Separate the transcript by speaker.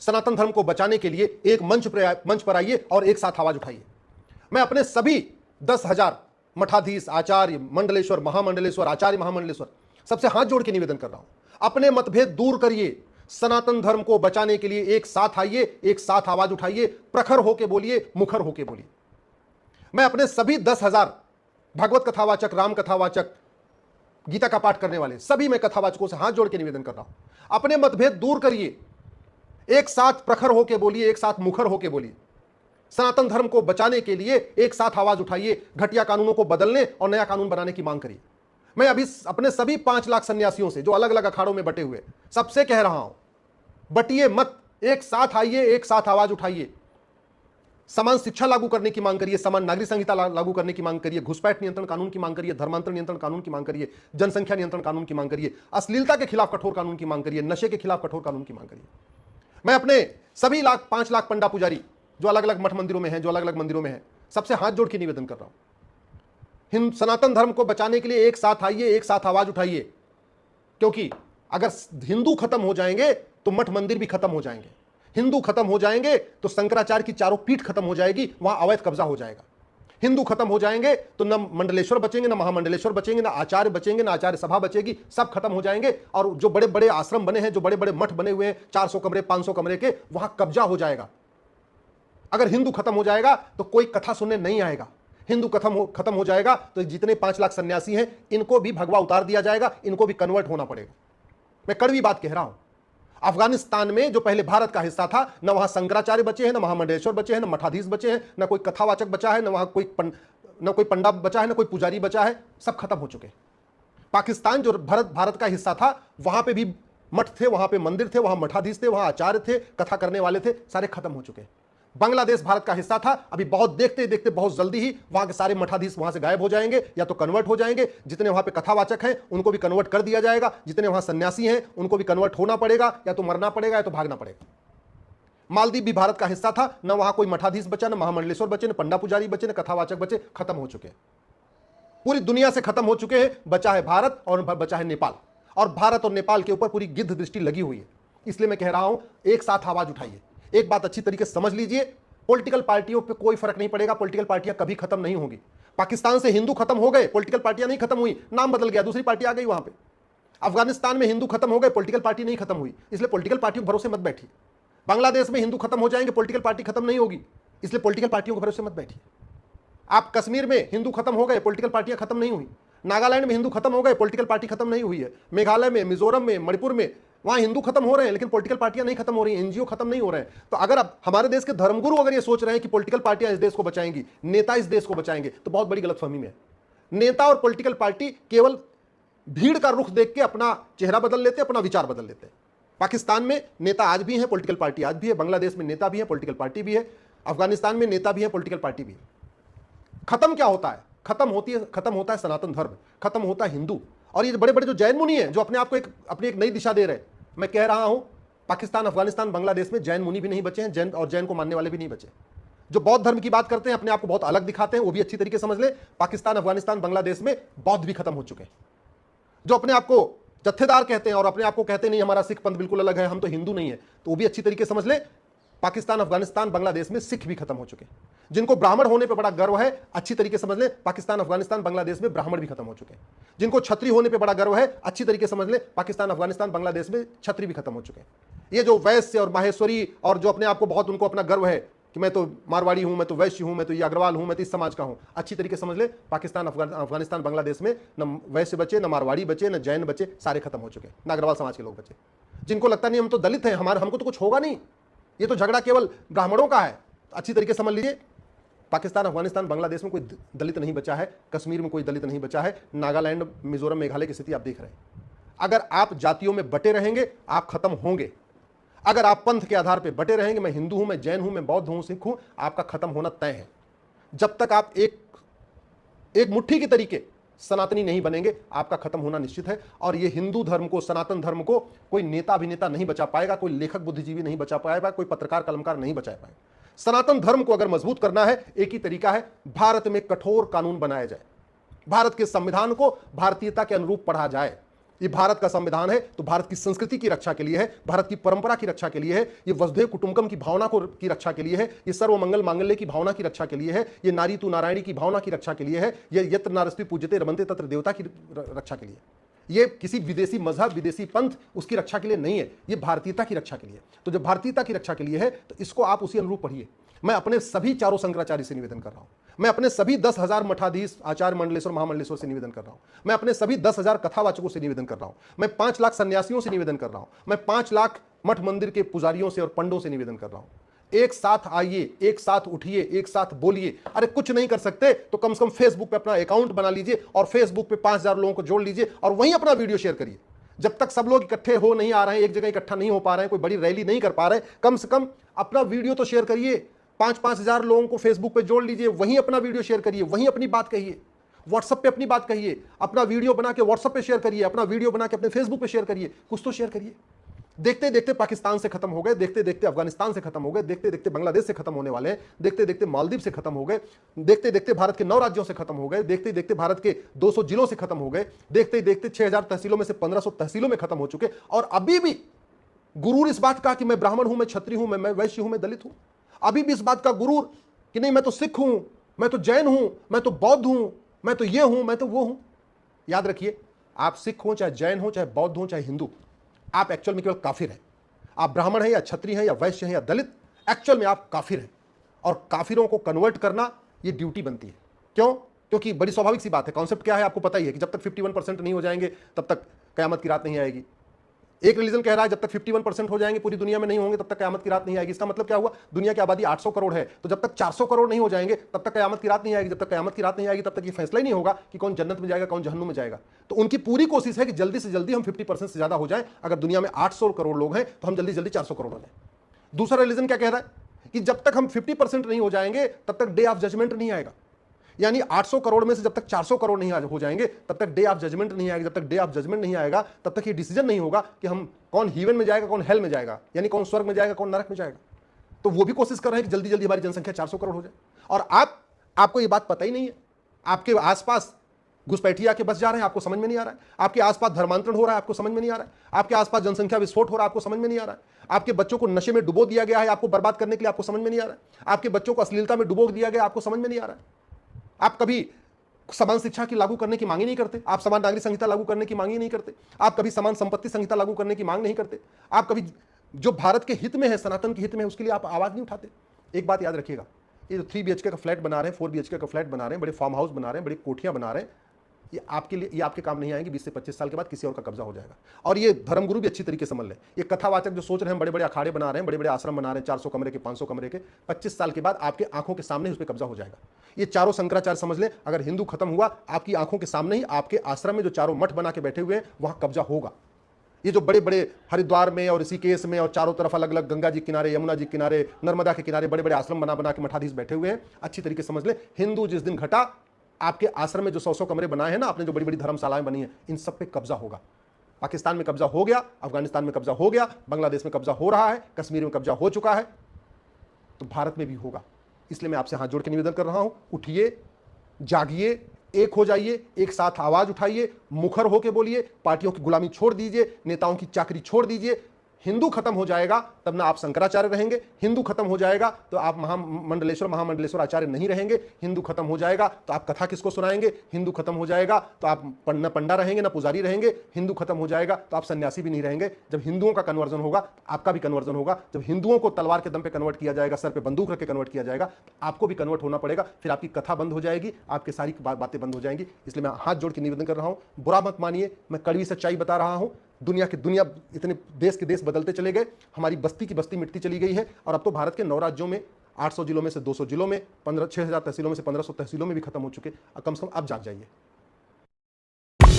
Speaker 1: सनातन धर्म को बचाने के लिए एक मंच पर आइए और एक साथ आवाज उठाइए। मैं अपने सभी 10,000 मठाधीश, आचार्य, मंडलेश्वर, महामंडलेश्वर, आचार्य महामंडलेश्वर सबसे हाथ जोड़ के निवेदन कर रहा हूं, अपने मतभेद दूर करिए, सनातन धर्म को बचाने के लिए एक साथ आइए, एक साथ आवाज उठाइए, प्रखर होके बोलिए, मुखर होके बोलिए। मैं अपने सभी 10,000 भागवत कथावाचक, राम कथावाचक, गीता का पाठ करने वाले सभी मैं कथावाचकों से हाथ जोड़ के निवेदन कर रहा हूं, अपने मतभेद दूर करिए, एक साथ प्रखर होके बोलिए, एक साथ मुखर होके बोलिए। सनातन धर्म को बचाने के लिए एक साथ आवाज उठाइए, घटिया कानूनों को बदलने और नया कानून बनाने की मांग करिए। मैं अभी अपने सभी 5 लाख सन्यासियों से जो अलग अलग अखाड़ों में बटे हुए सबसे कह रहा हूं, बटिए मत, एक साथ आइए, एक साथ आवाज उठाइए। समान शिक्षा लागू करने की मांग करिए, समान नागरिक संहिता लागू करने की मांग करिए, घुसपैठ नियंत्रण कानून की मांग करिए, धर्मांतर नियंत्रण कानून की मांग करिए, जनसंख्या नियंत्रण कानून की मांग करिए, अश्लीलता के खिलाफ कठोर कानून की मांग करिए, नशे के खिलाफ कठोर कानून की मांग करिए। मैं अपने सभी 5 लाख पंडा पुजारी जो अलग अलग मठ मंदिरों में हैं, जो अलग अलग मंदिरों में हैं, सबसे हाथ जोड़ के निवेदन कर रहा हूं, सनातन धर्म को बचाने के लिए एक साथ आइए, एक साथ आवाज उठाइए। क्योंकि अगर हिंदू खत्म हो जाएंगे तो मठ मंदिर भी खत्म हो जाएंगे, हिंदू खत्म हो जाएंगे तो शंकराचार्य की चारों पीठ खत्म हो जाएगी, वहां अवैध कब्जा हो जाएगा। हिंदू खत्म हो जाएंगे तो न मंडलेश्वर बचेंगे, न महामंडलेश्वर बचेंगे, न आचार्य बचेंगे, न आचार्य सभा बचेगी, सब खत्म हो जाएंगे। और जो बड़े बड़े आश्रम बने हैं, जो बड़े बड़े मठ बने हुए हैं 400 कमरे, 500 कमरे के, वहां कब्जा हो जाएगा। अगर हिंदू खत्म हो जाएगा तो कोई कथा सुनने नहीं आएगा। हिंदू खत्म हो जाएगा तो जितने 5 लाख सन्यासी हैं इनको भी भगवा उतार दिया जाएगा, इनको भी कन्वर्ट होना पड़ेगा। मैं कड़वी बात कह रहा हूं। अफगानिस्तान में जो पहले भारत का हिस्सा था, न वहां शंकराचार्य बचे हैं, न महामंडलेश्वर बचे हैं, न मठाधीश बचे हैं, न कोई कथावाचक बचा है, न वहां कोई पंडा बचा है, न कोई पुजारी बचा है, सब खत्म हो चुके। पाकिस्तान जो भारत का हिस्सा था, वहां पे भी मठ थे, वहां पे मंदिर थे, वहां मठाधीश थे, वहां आचार्य थे, कथा करने वाले थे, सारे खत्म हो चुके। बांग्लादेश भारत का हिस्सा था, अभी बहुत देखते देखते बहुत जल्दी ही वहां के सारे मठाधीश वहां से गायब हो जाएंगे या तो कन्वर्ट हो जाएंगे। जितने वहां पे कथावाचक हैं उनको भी कन्वर्ट कर दिया जाएगा, जितने वहां सन्यासी हैं उनको भी कन्वर्ट होना पड़ेगा, या तो मरना पड़ेगा या तो भागना पड़ेगा। मालदीव भी भारत का हिस्सा था, न वहां कोई मठाधीश बचा, न महामंडलेश्वर बचे, न पंडा पुजारी बचे, न कथावाचक बचे, खत्म हो चुके। पूरी दुनिया से खत्म हो चुके हैं, बचा है भारत और बचा है नेपाल। और भारत और नेपाल के ऊपर पूरी गिद्ध दृष्टि लगी हुई है। इसलिए मैं कह रहा हूं, एक साथ आवाज उठाइए। एक बात अच्छी तरीके से समझ लीजिए, पॉलिटिकल पार्टियों पे कोई फर्क नहीं पड़ेगा, पॉलिटिकल पार्टियां कभी खत्म नहीं होंगी। पाकिस्तान से हिंदू खत्म हो गए, पॉलिटिकल पार्टियां नहीं खत्म हुई, नाम बदल गया, दूसरी पार्टी आ गई वहां पे। अफगानिस्तान में हिंदू खत्म हो गए, पॉलिटिकल पार्टी नहीं खत्म हुई, इसलिए पॉलिटिकल पार्टियों के भरोसे मत बैठिए। बांग्लादेश में हिंदू खत्म हो जाएंगे, पॉलिटिकल पार्टी खत्म नहीं होगी, इसलिए पॉलिटिकल पार्टियों के भरोसे मत बैठिए। आप कश्मीर में हिंदू खत्म हो गए, पॉलिटिकल पार्टियां खत्म नहीं हुई। नागालैंड में हिंदू खत्म हो गए, पॉलिटिकल पार्टी खत्म नहीं हुई है। मेघालय में, मिजोरम में, मणिपुर में, वहां हिंदू खत्म हो रहे हैं लेकिन पॉलिटिकल पार्टियां नहीं खत्म हो रही हैं, एनजीओ खत्म नहीं हो रहे हैं। तो अगर अब हमारे देश के धर्मगुरु अगर ये सोच रहे हैं कि पॉलिटिकल पार्टियां इस देश को बचाएंगी, नेता इस देश को बचाएंगे, तो बहुत बड़ी गलतफहमी में है। नेता और पॉलिटिकल पार्टी केवल भीड़ का रुख देख के अपना चेहरा बदल लेते, अपना विचार बदल लेते। पाकिस्तान में नेता आज भी है, पॉलिटिकल पार्टी आज भी है। बांग्लादेश में नेता भी है, पॉलिटिकल पार्टी भी है। अफगानिस्तान में नेता भी है, पॉलिटिकल पार्टी भी है। खत्म क्या होता है? खत्म होता है सनातन धर्म, खत्म होता है हिंदू। और ये बड़े बड़े जो जैन मुनि हैं, जो अपने आप को अपनी एक नई दिशा दे रहे हैं, मैं कह रहा हूं, पाकिस्तान, अफगानिस्तान, बांग्लादेश में जैन मुनि भी नहीं बचे हैं, जैन को मानने वाले भी नहीं बचे। जो बौद्ध धर्म की बात करते हैं, अपने आप को बहुत अलग दिखाते हैं, वो भी अच्छी तरीके समझ ले। पाकिस्तान, अफगानिस्तान, बांग्लादेश में बौद्ध भी खत्म हो चुके हैं। जो अपने आप को जत्थेदार कहते हैं और अपने आप को कहते नहीं हमारा सिख पंथ बिल्कुल अलग है, हम तो हिंदू नहीं है, तो वो भी अच्छी तरीके समझ ले। पाकिस्तान, अफगानिस्तान, बांग्लादेश में सिख भी खत्म हो चुके। जिनको ब्राह्मण होने पे बड़ा गर्व है, अच्छी तरीके समझ ले, पाकिस्तान, अफगानिस्तान, बांग्लादेश में ब्राह्मण भी खत्म हो चुके। जिनको क्षत्रिय होने पे बड़ा गर्व है, अच्छी तरीके समझ ले, पाकिस्तान, अफगानिस्तान, बांग्लादेश में क्षत्रिय भी खत्म हो चुके। ये जो वैश्य और माहेश्वरी और जो अपने आप को बहुत, उनको अपना गर्व है कि मैं तो मारवाड़ी हूं, मैं तो वैश्य हूं, मैं तो ये अग्रवाल हूं, मैं तो इस समाज का हूं, अच्छी तरीके समझ ले, पाकिस्तान, अफगानिस्तान, बांग्लादेश में न वैश्य बचे, न मारवाड़ी बचे, न जैन बचे, सारे खत्म हो चुके, न अग्रवाल समाज के लोग बचे। जिनको लगता नहीं हम तो दलित हैं, हमको तो कुछ होगा नहीं, ये तो झगड़ा केवल ब्राह्मणों का है, अच्छी तरीके समझ लीजिए, पाकिस्तान, अफगानिस्तान, बांग्लादेश में कोई दलित नहीं बचा है, कश्मीर में कोई दलित नहीं बचा है, नागालैंड, मिजोरम, मेघालय की स्थिति आप देख रहे हैं। अगर आप जातियों में बटे रहेंगे, आप खत्म होंगे। अगर आप पंथ के आधार पर बटे रहेंगे, मैं हिंदू हूं, मैं जैन हूं, मैं बौद्ध हूं, सिख हूं, आपका खत्म होना तय है। जब तक आप एक मुट्ठी के तरीके सनातनी नहीं बनेंगे, आपका खत्म होना निश्चित है। और ये हिंदू धर्म को, सनातन धर्म को कोई नेता अभिनेता नहीं बचा पाएगा, कोई लेखक बुद्धिजीवी नहीं बचा पाएगा, कोई पत्रकार कलमकार नहीं बचा पाएगा। सनातन धर्म को अगर मजबूत करना है, एक ही तरीका है, भारत में कठोर कानून बनाया जाए, भारत के संविधान को भारतीयता के अनुरूप पढ़ा जाए, ये भारत का संविधान है तो भारत की संस्कृति की रक्षा के लिए है, भारत की परंपरा की रक्षा के लिए है, ये वसुधैव कुटुंबकम की भावना को की रक्षा के लिए है, ये सर्वमंगल मांगल्य की भावना की रक्षा के लिए है, ये नारी तू नारायणी की भावना की रक्षा के लिए है, ये यत्र नारस्ति पूज्यते रमन्ते तत्र देवता की रक्षा के लिए। ये किसी विदेशी मजहब, विदेशी पंथ उसकी रक्षा के लिए नहीं है, ये भारतीयता की रक्षा के लिए। तो जब भारतीयता की रक्षा के लिए है तो इसको आप उसी अनुरूप पढ़िए। मैं अपने सभी चारों शंकराचार्य से निवेदन कर रहा हूं, मैं अपने सभी 10,000 मठाधीश आचार्य मंडलेश्वर महामंडलेश्वर से निवेदन कर रहा हूं, मैं अपने सभी 10,000 कथावाचकों से निवेदन कर रहा हूं, मैं 5 लाख सन्यासियों से निवेदन कर रहा हूं, मैं 5 लाख मठ मंदिर के पुजारियों से और पंडों से निवेदन कर रहा हूं। एक साथ आइए, एक साथ उठिए, एक साथ बोलिए। अरे कुछ नहीं कर सकते तो कम से कम फेसबुक पे अपना अकाउंट बना लीजिए और फेसबुक पे 5,000 लोगों को जोड़ लीजिए और वहीं अपना वीडियो शेयर करिए। जब तक सब लोग इकट्ठे हो नहीं आ रहे हैं, एक जगह इकट्ठा नहीं हो पा रहे हैं, कोई बड़ी रैली नहीं कर पा रहे हैं, कम से कम अपना वीडियो तो शेयर करिए। 5-5 हजार लोगों को फेसबुक पे जोड़ लीजिए, वहीं अपना वीडियो शेयर करिए, वहीं अपनी बात कहिए, व्हाट्सएप पे अपनी बात कहिए, अपना वीडियो बना के व्हाट्सएप पे शेयर करिए, अपना वीडियो बना के अपने फेसबुक पे शेयर करिए, कुछ तो शेयर करिए। देखते देखते पाकिस्तान से खत्म हो गए, देखते देखते अफगानिस्तान से खत्म हो गए, देखते देखते बांग्लादेश से खत्म होने वाले हैं, देखते देखते मालदीव से खत्म हो गए, देखते देखते भारत के 9 राज्यों से खत्म हो गए, देखते देखते भारत के 200 जिलों से खत्म हो गए, देखते देखते 6,000 तहसीलों में से 1,500 तहसीलों में खत्म हो चुके। और अभी भी गुरूर इस बात का कि मैं ब्राह्मण हूं, मैं क्षत्रिय हूं, मैं वैश्य हूं, मैं दलित हूं। अभी भी इस बात का गुरूर कि नहीं मैं तो सिख हूं, मैं तो जैन हूं, मैं तो बौद्ध हूं, मैं तो ये हूं, मैं तो वो हूं। याद रखिए, आप सिख हो, चाहे जैन हो, चाहे बौद्ध हो, चाहे हिंदू, आप एक्चुअल में केवल काफिर हैं। आप ब्राह्मण हैं या क्षत्रिय हैं या वैश्य हैं या दलित, एक्चुअल में आप काफिर हैं। और काफिरों को कन्वर्ट करना ये ड्यूटी बनती है। क्यों? क्योंकि बड़ी स्वाभाविक सी बात है। कॉन्सेप्ट क्या है आपको पता ही है कि जब तक 51% नहीं हो जाएंगे तब तक कयामत की रात नहीं आएगी। एक रिलीजन कह रहा है जब तक 51% हो जाएंगे पूरी दुनिया में नहीं होंगे तब तक कयामत की रात नहीं आएगी। इसका मतलब क्या हुआ? दुनिया की आबादी 800 करोड़ है, तो जब तक 400 करोड़ नहीं हो जाएंगे तब तक कयामत की रात नहीं आएगी। जब तक कयामत की रात नहीं आएगी तब तक ये फैसला ही नहीं होगा कि कौन जन्नत में जाएगा, कौन जहन्नुम में जाएगा। तो उनकी पूरी कोशिश है कि जल्दी से जल्दी हम 50% से ज्यादा हो जाए। अगर दुनिया में 800 करोड़ लोग हैं तो हम जल्दी जल्दी 400 करोड़ हो जाए। दूसरा रिलीजन क्या कह रहा है कि जब तक हम 50% नहीं हो जाएंगे तब तक डे ऑफ जजमेंट नहीं आएगा। यानी 800 करोड़ में से जब तक 400 करोड़ नहीं हो जाएंगे तब तक डे ऑफ जजमेंट नहीं आएगा। जब तक डे ऑफ जजमेंट नहीं आएगा तब तक ये डिसीजन नहीं होगा कि हम कौन हेवन में जाएगा, कौन हेल में जाएगा, यानी कौन स्वर्ग में जाएगा, कौन नरक में जाएगा। तो वो भी कोशिश कर रहे हैं कि जल्दी जल्दी हमारी जनसंख्या 400 करोड़ हो जाए। और आपको ये बात पता ही नहीं है। आपके आसपास घुसपैठिए आके बस जा रहे हैं, आपको समझ में नहीं आ रहा है। आपके आसपास धर्मांतरण हो रहा है, आपको समझ में नहीं आ रहा है। आपके आसपास जनसंख्या विस्फोट हो रहा है, आपको समझ में नहीं आ रहा है। आपके बच्चों को नशे में डुबो दिया गया है आपको बर्बाद करने के लिए, आपको समझ में नहीं आ रहा है। आपके बच्चों को अश्लीलता में डुबो दिया गया, आपको समझ में नहीं आ रहा है। आप कभी समान शिक्षा की लागू करने की मांग ही नहीं करते, आप समान नागरिक संहिता लागू करने की मांग ही नहीं करते, आप कभी समान संपत्ति संहिता लागू करने की मांग नहीं करते, आप कभी जो भारत के हित में है, सनातन के हित में है, उसके लिए आप आवाज नहीं उठाते। एक बात याद रखिएगा, ये जो 3 BHK का फ्लैट बना रहे हैं, 4 BHK का फ्लैट बना रहे हैं, बड़े फार्म हाउस बना रहे हैं, बड़ी कोठियां बना रहे हैं, ये आपके लिए, ये आपके काम नहीं आएंगे। 20 से 25 साल के बाद किसी और का कब्जा हो जाएगा। और ये धर्मगुरु भी अच्छी तरीके से समझ लें। ये कथावाचक जो सोच रहे हैं, बड़े बड़े अखाड़े बना रहे हैं, बड़े बड़े आश्रम बना रहे हैं, 400 कमरे के, 500 कमरे के, 25 साल के बाद आपके आंखों के सामने उस पर कब्जा हो जाएगा। ये चारों शंकराचार्य समझ लें, अगर हिंदू खत्म हुआ, आपकी आंखों के सामने ही आपके आश्रम में जो चारों मठ बना के बैठे हुए हैं वहां कब्जा होगा। ये जो बड़े बड़े हरिद्वार में और ऋषिकेश में और चारों तरफ अलग अलग गंगा जी किनारे, यमुना जी किनारे, नर्मदा के किनारे बड़े बड़े आश्रम बना के मठाधीश बैठे हुए हैं, अच्छी तरीके से समझ ले। हिंदू जिस दिन घटा, आपके आश्रम में जो 100 कमरे बनाए हैं ना आपने, जो बड़ी बड़ी धर्मशालाएं बनी हैं, इन सब पे कब्जा होगा। पाकिस्तान में कब्जा हो गया, अफगानिस्तान में कब्जा हो गया, बांग्लादेश में कब्जा हो रहा है, कश्मीर में कब्जा हो चुका है, तो भारत में भी होगा। इसलिए मैं आपसे हाथ जोड़ के निवेदन कर रहा हूं, उठिए, जागिए, एक हो जाइए, एक साथ आवाज उठाइए, मुखर होकर बोलिए, पार्टियों की गुलामी छोड़ दीजिए, नेताओं की चाकरी छोड़ दीजिए। हिंदू खत्म हो जाएगा तब ना आप शंकराचार्य रहेंगे, हिंदू खत्म हो जाएगा तो आप महामंडलेश्वर आचार्य नहीं रहेंगे, हिंदू खत्म हो जाएगा तो आप कथा किसको सुनाएंगे, हिंदू खत्म हो जाएगा तो आप न पंडा रहेंगे ना पुजारी रहेंगे, हिंदू खत्म हो जाएगा तो आप सन्यासी भी नहीं रहेंगे। जब हिंदुओं का कन्वर्जन होगा आपका भी कन्वर्जन होगा। जब हिंदुओं को तलवार के दम पे कन्वर्ट किया जाएगा, सर पे बंदूक रख के कन्वर्ट किया जाएगा, तो आपको भी कन्वर्ट होना पड़ेगा। फिर आपकी कथा बंद हो जाएगी, आपकी सारी बातें बंद हो जाएंगी। इसलिए मैं हाथ जोड़ के निवेदन कर रहा हूं, बुरा मत मानिए, मैं कड़वी सच्चाई बता रहा हूं। दुनिया इतने देश के देश बदलते चले गए, हमारी बस्ती की बस्ती मिटती चली गई है। और अब तो भारत के 9 राज्यों में 800 जिलों में से 200 जिलों में 6,000 तहसीलों में से 1,500 तहसीलों में भी खत्म हो चुके। कम से कम अब जाग जाइए।